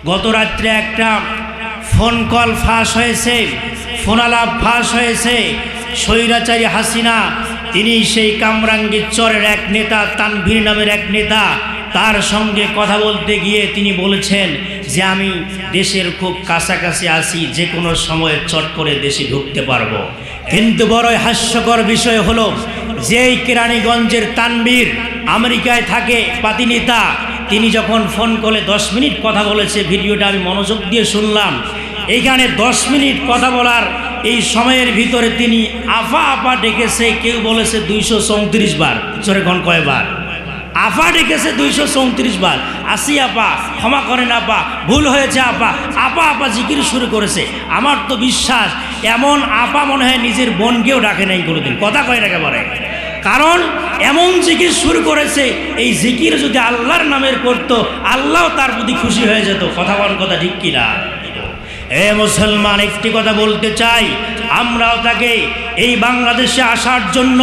গত রাত্রে একটা ফোন কল ফাঁস হয়েছে, ফোনালাপ ফাঁস হয়েছে। স্বৈরাচারী হাসিনা তিনি সেই কামরাঙ্গীর চরের এক নেতা, তানভীর নামের এক নেতা, তার সঙ্গে কথা বলতে গিয়ে তিনি বলেছেন যে আমি দেশের খুব কাছাকাছি আছি, যে কোনো সময়ে চট করে দেশে ঢুকতে পারবো। কিন্তু বড়ই হাস্যকর বিষয় হলো যে এই কেরানীগঞ্জের তানভীর আমেরিকায় থাকে পাতি নেতা, তিনি যখন ফোন কলে 10 মিনিট কথা বলেছে, ভিডিওটা আমি মনোযোগ দিয়ে শুনলাম। এইখানে 10 মিনিট কথা বলার এই সময়ের ভিতরে তিনি আফা আপা ডেকেছে, কেউ বলেছে 234 বার। জোরে কোন কয়বার? আফা ডেকেছে 234 বার। আসি আপা, ক্ষমা করেন আপা, ভুল হয়েছে আপা, আপা আপা জিকির শুরু করেছে। আমার তো বিশ্বাস এমন আপা মনে হয় নিজের বোনকেও ডাকে নাই কোনোদিন, কথা কয় না একেবারে। কারণ এমন জিকির শুরু করেছে, এই জিকির যদি আল্লাহর নামের করতো, আল্লাহ তার প্রতি খুশি হয়ে যেত। কথা বল, কথা ঠিক কিনা? এ মুসলমান, একটি কথা বলতে চাই, আমরাও তাকে এই বাংলাদেশে আসার জন্য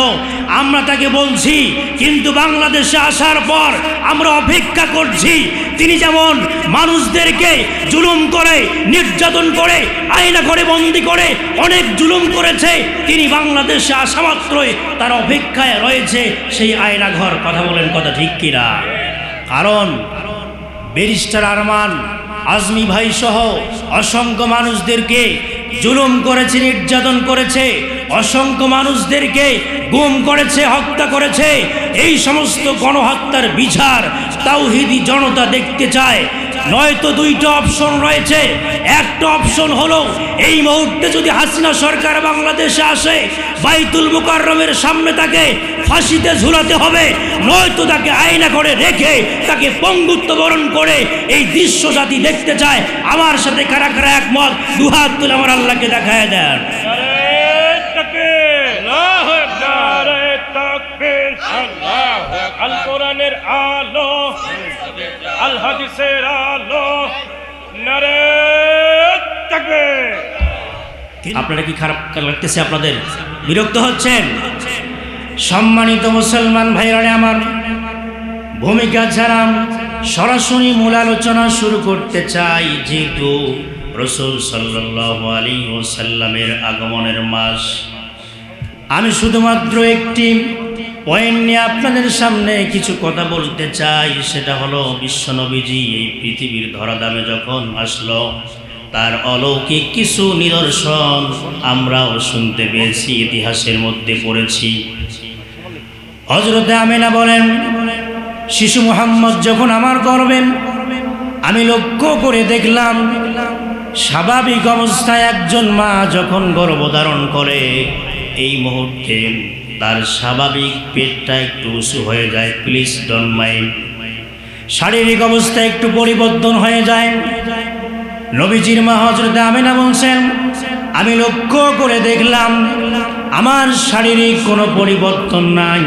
আমরা তাকে বলছি, কিন্তু বাংলাদেশে আসার পর আমরা অপেক্ষা করছি। তিনি যেমন মানুষদেরকে জুলুম করে, নির্যাতন করে, আয়না করে বন্দি করে অনেক জুলুম করেছে, তিনি বাংলাদেশে আসা মাত্রই তার অপেক্ষায় রয়েছে সেই আয়না ঘর। কথা বলেন, কথা ঠিক কিনা? কারণ ব্যারিস্টার আরমান আজমি ভাই সহ অসংখ্য মানুষদেরকে জুলুম করেছে, নির্যাতন করেছে, অসংখ্য মানুষদেরকে গুম করেছে, হত্যা করেছে। এই সমস্ত গণহত্যার বিচার তাওহীদি জনতা দেখতে চায়। নয়তো দুইটা অপশন রয়েছে। একটা অপশন হলো এই মুহূর্তে যদি হাসিনা সরকার বাংলাদেশে আসে, বাইতুল মুকাররমের সামনে তাকে ফাঁসিতে ঝুলাতে হবে, নয়তো তাকে আয়না করে রেখে তাকে পঙ্গুত্ব বরণ করে এই দৃশ্য জাতি দেখতে চায়। আমার সাথে কারা কারা একমত? দুহাত তুলে আমার আল্লাহকে দেখায় দেন। আল কোরআনের আলো, আল হাদিসের আলো, নারে তাকবীর। আপনারা কি খারাপ লাগতেছে? আপনাদের বিরক্ত হচ্ছেন? সম্মানিত মুসলমান ভাইরা আমার, ভূমিকা ছাড়া সরাসরি মূল আলোচনা শুরু করতে চাই। যেহেতু রাসূল সাল্লাল্লাহু আলাইহি ওয়াসাল্লামের আগমনের মাস, আমি শুধুমাত্র একটি পয়েন্ট নিয়ে আপনাদের সামনে কিছু কথা বলতে চাই। সেটা হলো বিশ্বনবীজি এই পৃথিবীর ধরাধামে যখন আসলো, তার অলৌকিক কিছু নিদর্শন আমরাও শুনতে পেয়েছি, ইতিহাসের মধ্যে পড়েছি। হযরতে আমিনা বলেন, শিশু মুহাম্মদ যখন আমার গর্ভে, আমি লক্ষ্য করে দেখলাম স্বাভাবিক অবস্থায় একজন মা যখন গর্ভধারণ করে, এই মুহূর্তে তার স্বাভাবিক পেটটা একটু উঁচু হয়ে যায়। Please don't mind. শারীরিক অবস্থা একটু পরিবর্তন হয়ে যায়। নবীজির মা হযরতে আমিনা বলছেন, আমি লক্ষ্য করে দেখলাম আমার শারীরিক কোনো পরিবর্তন নাই,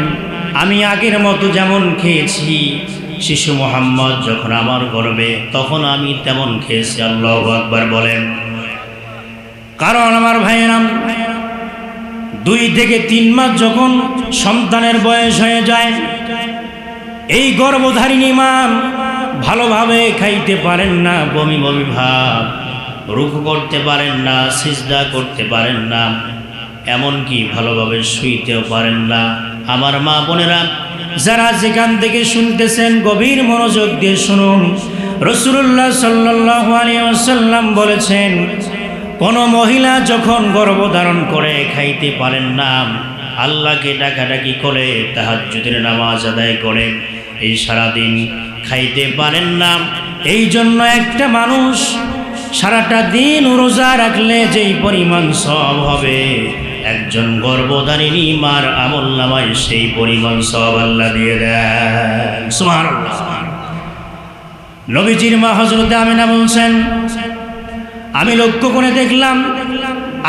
আমি আগের মতো যেমন খেয়েছি, শিশু মুহাম্মদ যখন আমার গর্ভে তখন আমি তেমন খেয়েছি। আল্লাহু আকবার বলেন। কারণ আমার ভাইয়েরা, 2 থেকে 3 মাস যখন সন্তানের বয়স হয়ে যায়, এই গর্ভধারিণী মা ভালোভাবে খাইতে পারেন না, বমি বমি ভাব, রুকু করতে পারেন না, সিজদা করতে পারেন না, এমনকি ভালোভাবে শুইতেও পারেন না। আমার মা বোনেরা যারা যেখান থেকে শুনতেছেন, গভীর মনোযোগ দিয়ে শুনুন। রাসূলুল্লাহ সাল্লাল্লাহু আলাইহি ওয়াসাল্লাম বলেছেন, কোন মহিলা যখন গর্ভধারণ করে খাইতে পারেন না, আল্লাহকে ডাকাডাকি করে, তাহাজ্জুদের নামাজ আদায় করে, এই সারাদিন খাইতে পারেন না। এই জন্য একটা মানুষ সারাটা দিন রোজা রাখলে যেই পরিমাণ সওয়াব হবে, একজন গর্ভধারিণী মার আমলনামায় সেই পরিমাণ সওয়াব আল্লাহ দিয়ে দেন। সুবহানাল্লাহ। নবীজির মা হযরতে আমিনা বলছেন, আমি লক্ষ্য করে দেখলাম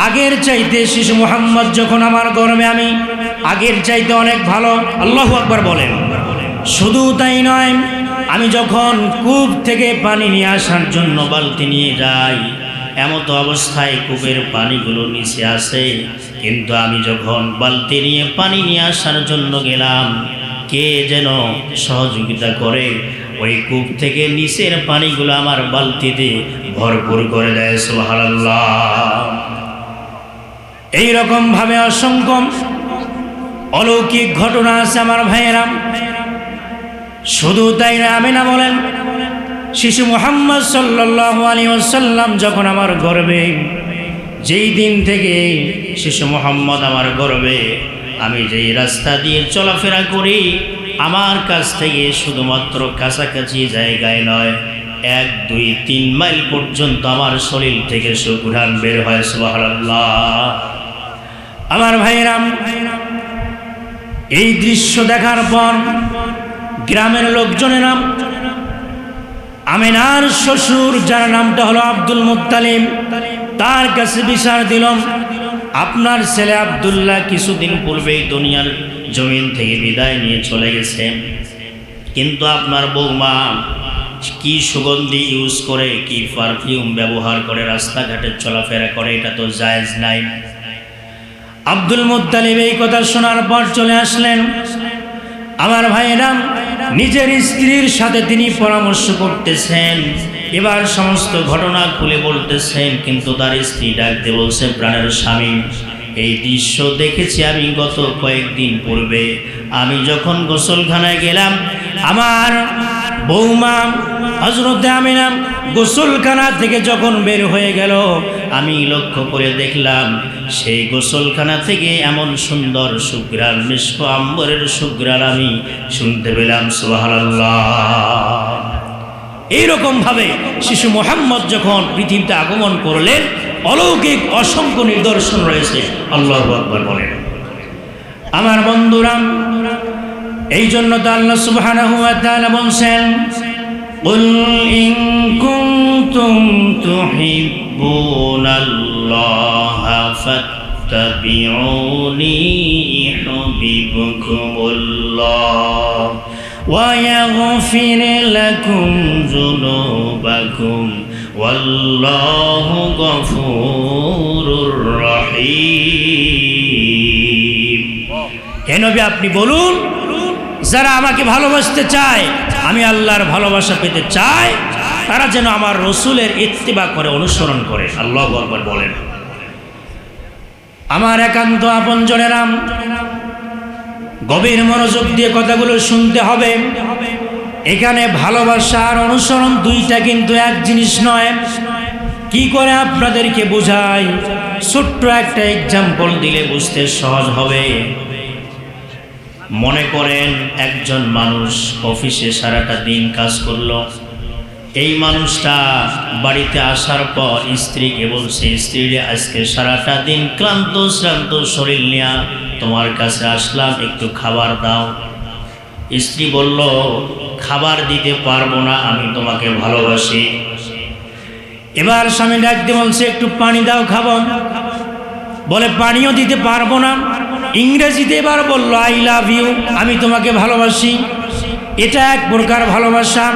আগের চাইতে শিশু মুহাম্মদ যখন আমার গর্ভে, আমি আগের চাইতে অনেক ভালো। আল্লাহু আকবার বলেন। শুধু তাই নয়, আমি যখন কূপ থেকে পানি নিয়ে আসার জন্য বালতি নিয়ে যাই, এমতো অবস্থায় কূপের পানিগুলো নিচে আসে, কিন্তু আমি যখন বালতি নিয়ে পানি নিয়ে আসার জন্য গেলাম, কে যেন সহযোগিতা করে ওই কূপ থেকে নিচের পানিগুলো আমার বালতিতে ভরপুর করে দেয়। সুবহানাল্লাহ। এইরকম ভাবে অসংখ্য অলৌকিক ঘটনা আছে আমার ভাইয়েরা। শুধু তাই না, আমিনা বলেন শিশু মুহাম্মদ সাল্লাল্লাহু আলাইহি ওয়াসাল্লাম যখন আমার গর্ভে, যেই দিন থেকে শিশু মুহাম্মদ আমার গর্ভে, আমি যেই রাস্তা দিয়ে চলাফেরা করি, আমার কাছ থেকে শুধুমাত্র কাছাকাছি জায়গায় নয়, 1, 2, 3 মাইল পর্যন্ত আমার শরীর থেকে সুঘ্রাণ বের হয়। সুবহানাল্লাহ। আমার ভাইয়েরা, এই দৃশ্য দেখার পর গ্রামের লোকজনেরা আমিনার শ্বশুর, যার নামটা হলো আব্দুল মুত্তালিব, তার কাছে বিচার দিল, আপনার ছেলে আব্দুল্লাহ কিছুদিন পূর্বেই দুনিয়ার জমিন থেকে বিদায় নিয়ে চলে গেছে, কিন্তু আপনার বৌমা কি সুগন্ধি ইউজ করে, কি পারফিউম ব্যবহার করে রাস্তাঘাটে চলাফেরা করে, এটা তো জায়েজ নাই। আব্দুল মুত্তালিব এই কথা শোনার পর চলে আসলেন। আমার ভাইয়েরা, নিজের স্ত্রীর সাথে তিনি পরামর্শ করতেছেন, এবার সমস্ত ঘটনা খুলে বলতেছেন, কিন্তু তার স্ত্রী ডাকতে বলছে, প্রাণের স্বামী, এই দৃশ্য দেখেছি আমি গত কয়েকদিন পূর্বে। আমি যখন গোসলখানায় গেলাম, আমার বৌমা হযরতে আমিনা গোসলখানা থেকে যখন বের হয়ে গেল, আমি লক্ষ্য করে দেখলাম সেই গোসলখানা থেকে এমন সুন্দর সুঘ্রাণ, মিষ্ক আম্বরের সুঘ্রাণ আমি শুনতে পেলাম। সুবহানাল্লাহ। এইরকম ভাবে শিশু মুহাম্মদ যখন পৃথিবীতে আগমন করলেন, অলৌকিক অসংখ্য নিদর্শন রয়েছে। আল্লাহু আকবার বলেন। আমার বন্ধুরা, এই জন্য তো আল্লাহ সুবহানাহু ওয়া তাআলা বলেন, কুল ইন কুনতুম তুহিব্বুনাল্লাহা ফাত্তাবিউনি ইউহিব্বুকুমুল্লাহ ওয়া ইয়াগফির লাকুম যুনুবাকুম ওয়াল্লাহু গফুরুর রহিম। হে নবী, আপনি বলুন, যারা আমাকে ভালোবাসতে চায়, আমি আল্লাহর ভালোবাসা পেতে চাই, তারা যেন আমার রসুলের ইত্তিবা করে, অনুসরণ করে। আল্লাহু আকবার বলেন। আমার একান্ত আপনজনেরা, গভীর মনোযোগ দিয়ে কথাগুলো শুনতে হবে। এখানে ভালোবাসা আর অনুসরণ দুইটা কিন্তু এক জিনিস নয়। কি করে আপনাদেরকে বোঝাই, ছোট্ট একটা এক্সাম্পল দিলে বুঝতে সহজ হবে। মনে করেন একজন মানুষ অফিসে সারাটা দিন কাজ করলো, এই মানুষটা বাড়িতে আসার পর স্ত্রীকে বলছে, স্ত্রী রে, আজকে সারাটা দিন ক্লান্ত শ্রান্ত শরীর নিয়ে তোমার কাছে আসলাম, একটু খাবার দাও। স্ত্রী বলল, খাবার দিতে পারবো না, আমি তোমাকে ভালোবাসি। এবার স্বামী ডাকতে বলছে, একটু পানি দাও, খাবো। বলে, পানিও দিতে পারবো না। ইংরেজিতে এবার বলল, আই লাভ ইউ, আমি তোমাকে ভালোবাসি। এটা এক প্রকার ভালোবাসা।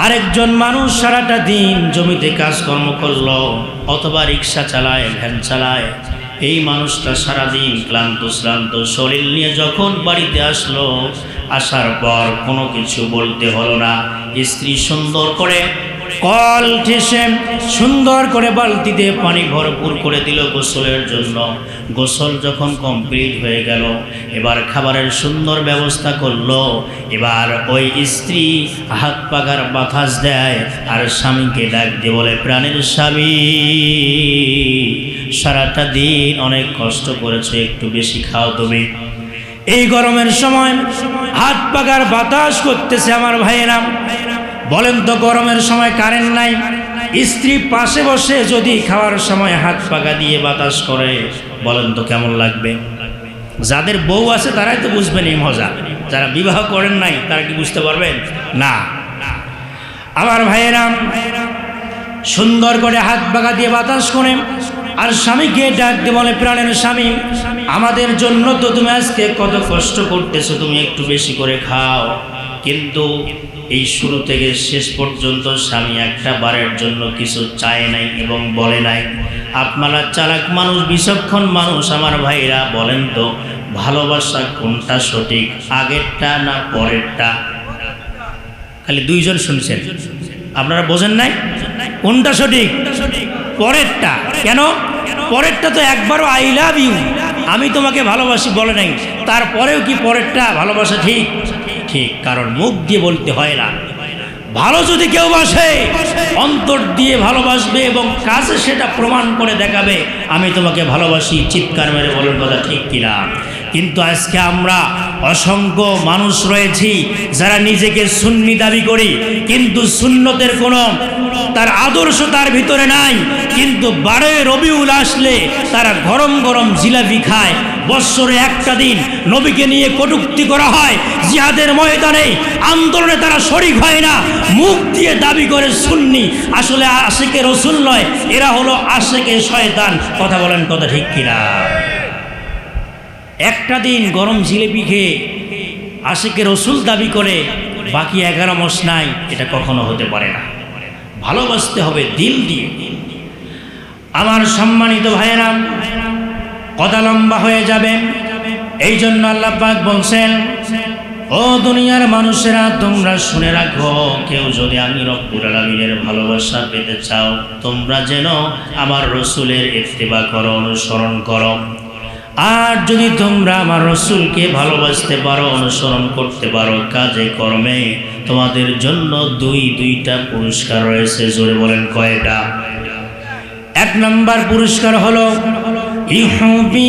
আরেকজন মানুষ সারাটা দিন জমিতে কাজকর্ম করলো, অথবা রিক্সা চালায়, ভ্যান চালায়, এই মানুষটা সারাদিন ক্লান্ত শ্রান্ত শরীর নিয়ে যখন বাড়িতে আসলো, আসার পর কোনো কিছু বলতে হলো না, স্ত্রী সুন্দর করে কল ঠেসে সুন্দর করে বালতিতে পানি ভরপুর করে দিল গোসলের জন্য। গোসল যখন কমপ্লিট হয়ে গেল, এবার খাবারের সুন্দর ব্যবস্থা করলো। এবার ওই স্ত্রী হাত পাকার বাতাস দেয় আর স্বামীকে ডাক দিয়ে বলে, প্রাণের স্বামী, সারাটা দিন অনেক কষ্ট করেছো, একটু বেশি খাও তুমি। এই গরমের সময় হাত পাকার বাতাস করতেছে। আমার ভাইয়েরা, বলেন তো, গরমের সময় কারেন্ট নাই, স্ত্রী পাশে বসে যদি খাওয়ার সময় হাত পাকা দিয়ে বাতাস করে, বলেন তো কেমন লাগবে? যাদের বউ আছে তারাই তো বুঝবেন এই মজা, যারা বিবাহ করেন নাই তারা কি বুঝতে পারবেন না? আমার ভাইয়েরা, সুন্দর করে হাত পাকা দিয়ে বাতাস করে আর স্বামীকে ডাক দিয়ে বলে, প্রাণের স্বামী, আমাদের জন্য তো তুমি আজকে কত কষ্ট করতেছো, তুমি একটু বেশি করে খাও। কিন্তু এই শুরু থেকে শেষ পর্যন্ত স্বামী একটা বারের জন্য কিছু চায় নাই এবং বলে নাই। আপনারা চালাক মানুষ, বিচক্ষণ মানুষ, আমার ভাইরা, বলেন তো ভালোবাসা কোনটা সঠিক, আগেরটা না পরেরটা? খালি দুইজন শুনছেন, আপনারা বোঝেন নাই কোনটা সঠিক? পরেরটা। কেন? পরেরটা তো একবারও আই লাভ ইউ, আমি তোমাকে ভালোবাসি বলে নাই, তারপরেও কি পরেরটা ভালোবাসা ঠিক? ঠিক, কারণ মুখ দিয়ে বলতে হয় না। ভালো যদি কেউ বাসে অন্তর দিয়ে ভালোবাসবে এবং কাজে সেটা প্রমাণ করে দেখাবে আমি তোমাকে ভালোবাসি, চিৎকার মেরে বলেন কথা ঠিক কিনা? কিন্তু আজকে আমরা অসংখ্য মানুষ রয়েছি যারা নিজেকে সুন্নি দাবি করি, কিন্তু সুন্নতের কোনো তার আদর্শ তার ভিতরে নাই, কিন্তু 12 রবিউল আসলে তারা গরম গরম জিলাপি খায়। বৎসরে একটা দিন নবীকে নিয়ে কটূক্তি করা হয়, জিহাদের ময়দানে আন্দোলনে তারা শরিক হয় না, মুখ দিয়ে দাবি করে সুন্নি, আসলে আশিকে রসুল নয়, এরা হলো আশিকে শয়তান। কথা বলেন কথা ঠিক কিনা? একটা দিন গরম জিলেপি খেয়ে আশিকে রসুল দাবি করে বাকি 11 মাস নাই, এটা কখনো হতে পারে না। ভালোবাসতে হবে দিল দিয়ে। আমার সম্মানিত ভাইয়েরা, কথা লম্বা হয়ে যাবে, এই জন্য আল্লাহ পাক বলছেন, ও দুনিয়ার মানুষেরা তোমরা শুনে রাখো, কেউ যদি আমি রব্বুল আলামিনের ভালোবাসা পেতে চাও, তোমরা যেন আমার রসুলের ইত্তেবা করো, অনুসরণ করো। আর যদি তোমরা আমার রসুলকে ভালোবাসতে পারো, অনুসরণ করতে পারো কাজে কর্মে, তোমাদের জন্য দুইটা পুরস্কার রয়েছে। জোরে বলেন কয়টা? 1 নম্বর পুরস্কার হলো ইউহিব্বুকুমুল্লাহ,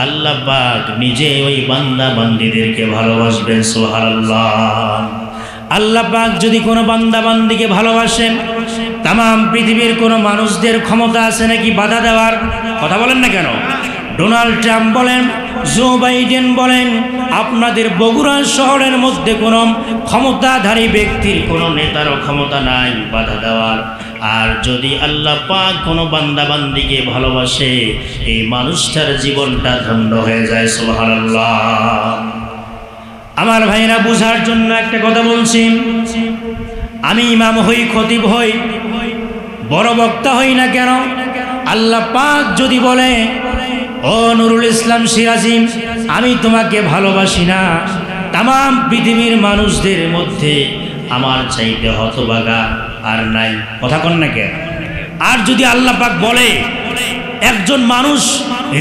আল্লাহ পাক নিজে ওই বান্দা বান্দীদেরকে ভালোবাসবেন। সুবহানাল্লাহ। আল্লাহ পাক যদি কোনো বান্দা বান্দীকে ভালোবাসেন, তামাম পৃথিবীর কোনো মানুষদের ক্ষমতা আছে নাকি বাধা দেওয়ার? কথা বলেন না কেন? ডোনাল্ড ট্রাম্প বলেন, জো বাইডেন বলেন, আপনাদের বগুড়া শহরের মধ্যে কোনো ক্ষমতাধারী ব্যক্তির, কোনো নেতারও ক্ষমতা নাই বাধা দেওয়ার। আর যদি আল্লাহ পাক কোনো বান্দা বান্দীকে ভালোবাসে, এই মানুষটার জীবনটা ধন্য হয়ে যায়। সুবহানাল্লাহ। আমার ভাইরা, বোঝার জন্য একটা কথা বলছি, আমি ইমাম হই, খতিব হই, বড় বক্তা হই না কেন, আল্লাহ পাক যদি বলে, ও নুরুল ইসলাম সিরাজি, আমি তোমাকে ভালোবাসি না, তামাম পৃথিবীর মানুষদের মধ্যে আমার চাইতে হতভাগা আর নাই। কথা কন না কেন? আর যদি আল্লাহ পাক বলে, একজন মানুষ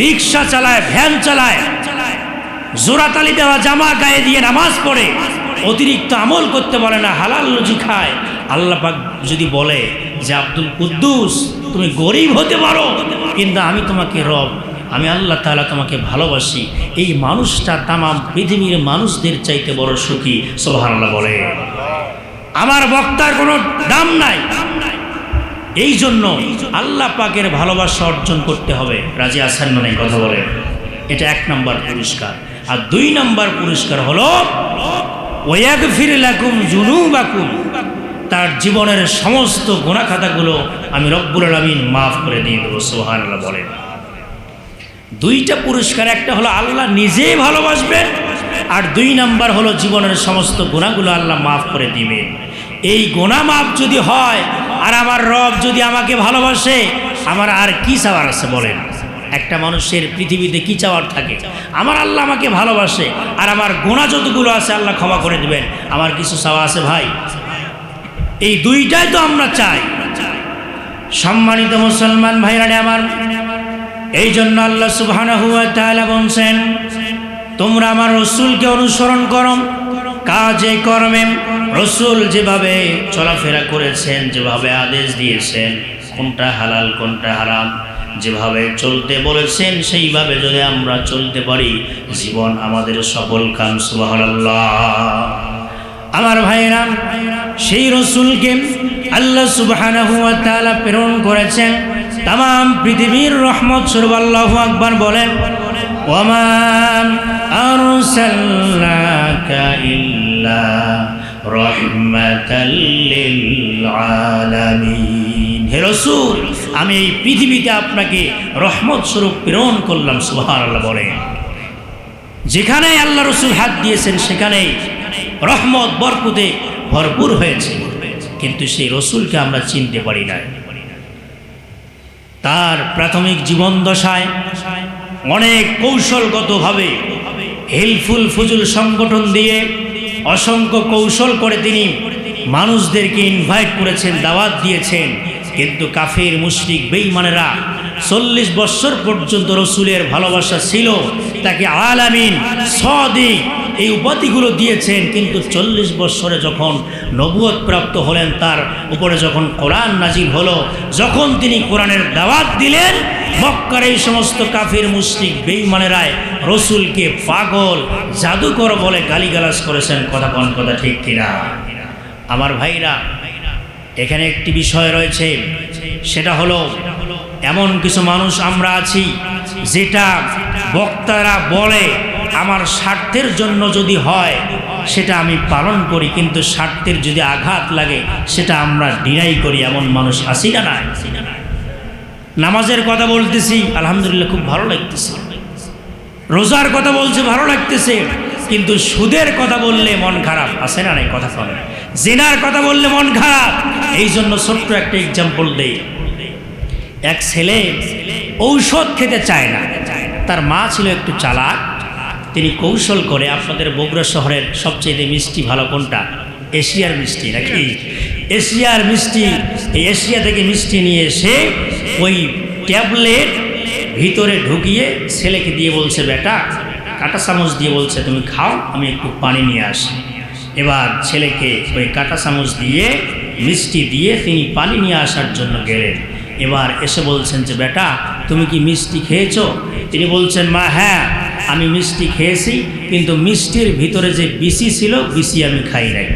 রিক্সা চালায়, ভ্যান চালায়, জোড়াতালি দেওয়া জামা গায়ে দিয়ে নামাজ পড়ে, অতিরিক্ত আমল করতে পারে না, হালাল রুজি খায়, আল্লাহ পাক যদি বলে যে আব্দুল কুদ্দুস তুমি গরিব হতে পারো, কিন্তু আমি তোমাকে রব, আমি আল্লাহ তাআলা তোমাকে ভালোবাসি, এই মানুষটা তামাম পৃথিবীর মানুষদের চাইতে বড় সুখী। সুবহানাল্লাহ বলে। আমার বক্তার কোনো দাম নাই। এই জন্য আল্লাহ পাকের ভালোবাসা অর্জন করতে হবে। রাজি আছেন না? নাই কথা বলে। এটা 1 নম্বর পুরস্কার। আর 2 নম্বর পুরস্কার হলো ওয়াগফির লাকুম যুনুবাকুম, তার জীবনের সমস্ত গুনাহ খাতাগুলো আমি রব্বুল আলামিন মাফ করে দিয়ে দেবো। সুবহানাল্লাহ বলেন। 2টা পুরস্কার, একটা হলো আল্লাহ নিজেই ভালোবাসবেন, আর 2 নম্বর হলো জীবনের সমস্ত গুনাহগুলো আল্লাহ মাফ করে দিবেন। এই গুনাহ মাফ যদি হয় আর আমার রব যদি আমাকে ভালোবাসে, আমার আর কি চাওয়ার আছে বলেন? একটা মানুষের পৃথিবীতে কি চাওয়ার থাকে? আমার আল্লাহ আমাকে ভালোবাসে আর আমার গুনাহ যতগুলো আছে আল্লাহ ক্ষমা করে দিবেন, আমার কিছু চাওয়া আছে ভাই? এই 2টাই তো আমরা চাই। সম্মানিত মুসলমান ভাইরা আমার, এই জন্য আল্লাহ সুবহানাহু ওয়া তাআলা বলছেন, তোমরা আমার রসুলকে অনুসরণ করো কাজে কর্মে। রসুল যেভাবে চলাফেরা করেছেন, যেভাবে আদেশ দিয়েছেন, কোনটা হালাল কোনটা হারাম, যেভাবে চলতে বলেছেন সেইভাবে যদি আমরা চলতে পারি, জীবন আমাদের সফল কাম। সুবহানাল্লাহ। আমার ভাইরা, সেই রসুলকে আল্লাহ সুবহানাহু ওয়া তাআলা প্রেরণ করেছেন তামাম পৃথিবীর রহমত স্বরূপ। আল্লাহু আকবার বলেন, ওয়ামা আরসালনাকা ইল্লা রাহমাতাল লিল আলামিন। হে রাসূল, আমি এই পৃথিবীতে আপনাকে রহমত স্বরূপ প্রেরণ করলাম। সুবহানাল্লাহ বলেন। যেখানে আল্লাহ রাসূল হাত দিয়েছেন সেখানেই রহমত বরকতে ভরপুর হয়েছে, কিন্তু সেই রসুলকে আমরা চিনতে পারি না। তার প্রাথমিক জীবন দশায় অনেক কৌশলগতভাবে হেলফুল ফুজুল সংগঠন দিয়ে অসংখ্য কৌশল করে তিনি মানুষদেরকে ইনভাইট করেছেন, দাওয়াত দিয়েছেন। কিন্তু কাফির মুশরিক বেঈমানেরা 40 বছর পর্যন্ত রসুলের ভালোবাসা ছিল, তাকে আলামিন সাদিক এই উপাধিগুলো দিয়েছেন। কিন্তু 40 বছরে যখন নবুয়ত প্রাপ্ত হলেন, তার উপরে যখন কোরআন নাজিল হলো, যখন তিনি কোরআনের দাওয়াত দিলেন, মক্কার এই সমস্ত কাফির মুশরিক বেঈমানেরাই রসুলকে পাগল, জাদুকর বলে গালিগালাজ করেছেন। কথা ঠিক কিনা? আমার ভাইরা, এখানে একটি বিষয় রয়েছে, সেটা হলো এমন কিছু মানুষ আমরা আছি যেটা বক্তারা বলে আমার স্বার্থের জন্য যদি হয় সেটা আমি পালন করি, কিন্তু স্বার্থের যদি আঘাত লাগে সেটা আমরা ডিনাই করি। এমন মানুষ আছি না? না, নামাজের কথা বলতেছি, আলহামদুলিল্লাহ খুব ভালো লাগতেছে, রোজার কথা বলছে ভালো লাগতেছে, কিন্তু সুদের কথা বললে মন খারাপ। আছে না? নাই কথা বলে। জিনার কথা বললে মন খারাপ। এই জন্য ছোট্ট একটা এক্সাম্পল দেই। এক ছেলে ঔষধ খেতে চায় না, তার মা ছিল একটু চালাক। তিনি কৌশল করে, আপনাদের বগুড়া শহরের সবচেয়ে মিষ্টি ভালো কোনটা? এশিয়ার মিষ্টি নাকি? এশিয়ার মিষ্টি। এই এশিয়া থেকে মিষ্টি নিয়ে এসে ওই ট্যাবলেট ভিতরে ঢুকিয়ে ছেলেকে দিয়ে বলছে, বেটা কাঁটা চামচ দিয়ে বলছে তুমি খাও, আমি একটু পানি নিয়ে আসি। এবার ছেলেকে ওই কাঁটা চামচ দিয়ে মিষ্টি দিয়ে তিনি পানি নিয়ে আসার জন্য গেলেন। এবার এসে বলছেন যে, বেটা তুমি কি মিষ্টি খেয়েছো? তিনি বলছেন, মা হ্যাঁ আমি মিষ্টি খেয়েছি, কিন্তু মিষ্টির ভিতরে যে বিসি ছিল বিসি আমি খাই নাই।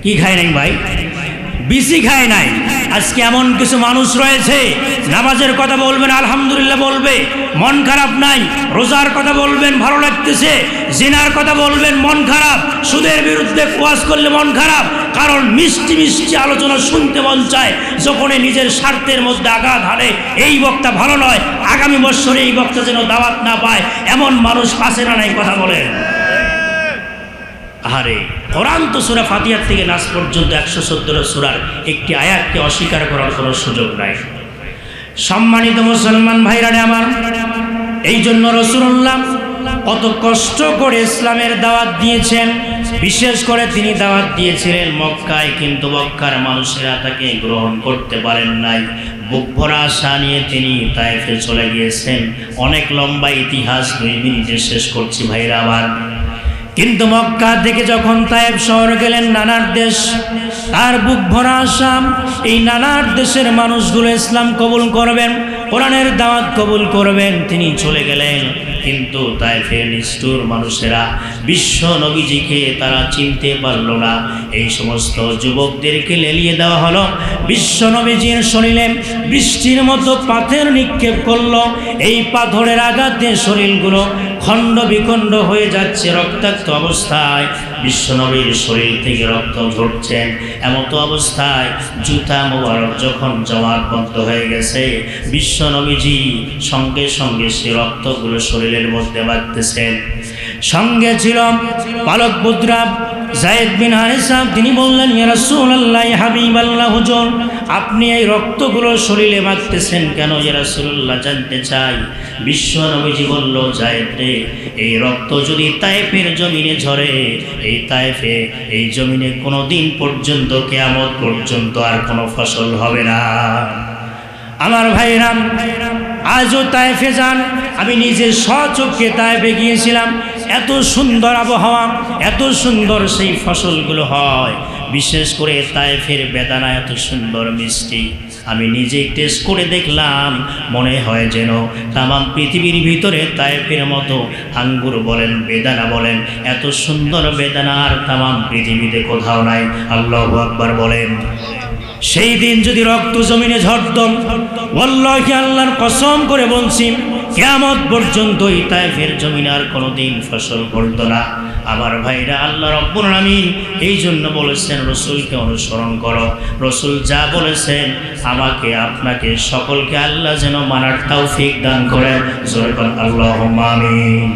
কি খাই নাই ভাই? বিসি খায় নাই। আজকে এমন কিছু মানুষ রয়েছে, নামাজের কথা বলবেন আলহামদুলিল্লাহ বলবে, মন খারাপ নাই। রোজার কথা বলবেন ভালো লাগতেছে, জিনার কথা বলবেন মন খারাপ, সুদের বিরুদ্ধে ওয়াজ করলে মন খারাপ। কারণ মিষ্টি মিষ্টি আলোচনা শুনতে মন চায়, যখনই নিজের স্বার্থের মধ্যে আঘাত হানে এই বক্তা ভালো নয়, আগামী বছরে এই বক্তা যেন দাওয়াত না পায়, এমন মানুষ আছে না? নাই কথা বলেন। আরে কোরআন তো সূরা ফাতিহা থেকে নাস পর্যন্ত 114 সূরার একটি আয়াতকে অস্বীকার করার কোনো সুযোগ নাই। সম্মানিত মুসলমান ভাইরা আমার, এই জন্য রাসূলুল্লাহ কত কষ্ট করে ইসলামের দাওয়াত দিয়েছেন। বিশেষ করে তিনি দাওয়াত দিয়েছিলেন মক্কায়, কিন্তু মক্কার মানুষেরা তাকে গ্রহণ করতে পারেন নাই। বুক ভরা আশা নিয়ে তিনি তায়েফে চলে গিয়েছেন। অনেক লম্বা ইতিহাস 2 মিনিটে শেষ করছি ভাইরা আমার। কিন্তু মক্কা থেকে যখন তায়েফ শহর গেলেন, নানার দেশ, তার বুক ভরা আশা এই নানার দেশের মানুষগুলো ইসলাম কবুল করবেন, কোরআনের দাওয়াত কবুল করবেন। তিনি চলে গেলেন, কিন্তু তায়েফের নিষ্ঠুর মানুষেরা বিশ্ব নবীজিকে তারা চিনতে পারল না। এই সমস্ত যুবকদেরকে লেলিয়ে দেওয়া হলো। বিশ্ব নবীজির শরীরে বৃষ্টির মতো পাথর নিক্ষেপ করলো। এই পাথরের আঘাতে শরীরগুলো খণ্ড বিখণ্ড হয়ে যাচ্ছে, রক্তাক্ত অবস্থায় বিশ্বনবীর শরীর থেকে রক্ত ঝরছেন। এমতো অবস্থায় জুতা মোবারক যখন জমাটবদ্ধ হয়ে গেছে, বিশ্বনবীজি সঙ্গে সঙ্গে সে রক্তগুলো শরীরের মধ্যে বাঁধতেছেন। সঙ্গে ছিল পালক পুত্র যায়েদ বিন হারিসা। তিনি বললেন, ইয়া রাসূলুল্লাহ, ইয়া হাবিবাল্লাহ, হুজুর আপনি এই রক্তগুলো শরীরে মাখতেছেন কেন? ইয়া রাসূলুল্লাহ জানতে চাই। বিশ্ব নবীজি বলল, যায়েদ রে, এই রক্ত যদি তায়েফের জমিনে ঝরে, এই তায়েফে এই জমিনে কোনো দিন পর্যন্ত, কিয়ামত পর্যন্ত আর কোনো ফসল হবে না। আমার ভাইরা, আজও তায়েফে যান। আমি নিজে স্বচক্ষে তায়েফে গিয়েছিলাম। এত সুন্দর আবহাওয়া, এত সুন্দর সেই ফসলগুলো হয়। বিশেষ করে তায়েফের বেদানা এত সুন্দর মিষ্টি, আমি নিজেই টেস্ট করে দেখলাম। মনে হয় যেন তামাম পৃথিবীর ভিতরে তায়েফের মতো আঙ্গুর বলেন, বেদানা বলেন, এত সুন্দর বেদানা আর তামাম পৃথিবীতে কোথাও নাই। আল্লাহু আকবার বলেন। সেই দিন যদি রক্ত জমিনে ঝরত, ওয়াল্লাহি আল্লাহর কসম করে বলছি, কিয়ামত পর্যন্ত এই তায়েফের জমিনে আর কোনোদিন ফসল ফলতো না। আমার ভাইরা, আল্লাহ রাব্বুল আলামিন এই জন্য বলেছেন রসুলকে অনুসরণ করো। রসুল যা বলেছেন আমাকে, আপনাকে, সকলকে আল্লাহ যেন মানার তৌফিক দান করেন। জোরে বলেন আল্লাহুম্মা আমিন।